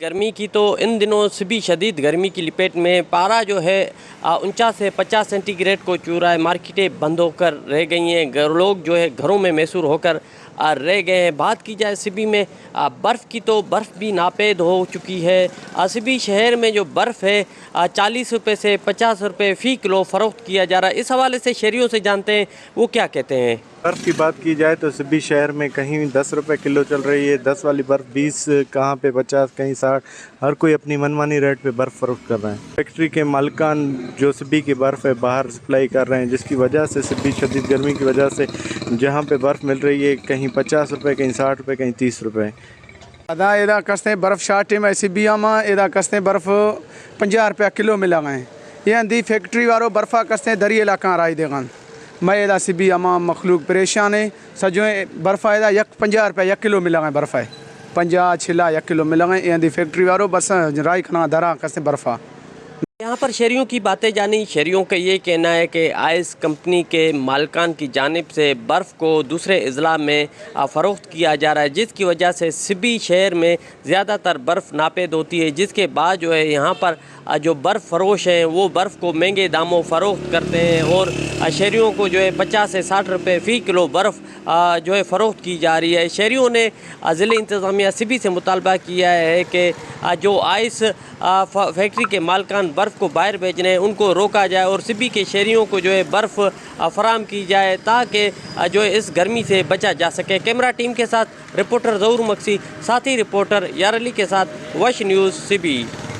गर्मी की तो इन दिनों भी शदीद गर्मी की लपेट में पारा जो है 49 से 50 सेंटीग्रेड को छू रहा है। मार्केटें बंद होकर रह गई हैं, लोग जो है घरों में मैसूर होकर रह गए हैं। बात की जाए सिबी में बर्फ़ की तो बर्फ़ भी नापेद हो चुकी है। सिबी शहर में जो बर्फ़ है 40 रुपये से 50 रुपये फ़ी किलो फ़रोख्त किया जा रहा है। इस हवाले से शहरियों से जानते हैं वो क्या कहते हैं। बर्फ़ की बात की जाए तो सिबी शहर में कहीं 10 रुपये किलो चल रही है। 10 वाली बर्फ़ 20, कहाँ पे 50, कहीं 60। हर कोई अपनी मनमानी रेट पे बर्फ़ फ़रोख्त कर रहे हैं। फैक्ट्री के मालिकान जो सिबी की बर्फ़ है बाहर सप्लाई कर रहे हैं, जिसकी वजह से सिबी शदीद गर्मी की वजह से जहाँ पे बर्फ़ मिल रही है कहीं 50 रुपये, कहीं 60 रुपये, कहीं 30 रुपये। अदा एदा कसते बर्फ़ शार्टे में सिबिया में एदा कसते बर्फ़ 50 रुपया किलो मिला गए। ये अंधी फैक्ट्री वालों बर्फ़ा कसते दरिए इलाका राय देगन मैं एदा सिबी अमा मखलूक परेशान है। सजो बर्फ़ा एदा 50 रुपया 1 किलो मिला गए। बर्फ़ा 50 छिला 1 किलो मिला गए। ये अंधी फैक्ट्री वालों बस राय खना दरा कसते बर्फ़ा। यहाँ पर शहरियों की बातें जानी। शहरियों का ये कहना है कि आइस कंपनी के मालिकान की जानिब से बर्फ़ को दूसरे अज़ला में फ़रोख्त किया जा रहा है, जिसकी वजह से सिबी शहर में ज़्यादातर बर्फ़ नापेद होती है, जिसके बाद जो है यहाँ पर जो बर्फ़ फ़रोश हैं वो बर्फ़ को महंगे दामों फ़रोख्त करते हैं और शहरियों को जो है 50 से 60 रुपये फ़ी किलो बर्फ़ जो है फ़रोख्त की जा रही है। शहरियों ने ज़िले इंतज़ामिया सिबी से मुतालबा किया है कि जो आइस फैक्ट्री के मालिकान बर्फ़ को बाहर भेजने उनको रोका जाए और सिबी के शहरियों को जो है बर्फ़ फराम की जाए ताकि जो है इस गर्मी से बचा जा सके। कैमरा टीम के साथ रिपोर्टर ज़हूर मक्सी, साथी रिपोर्टर यार अली के साथ वश न्यूज़ सिबी।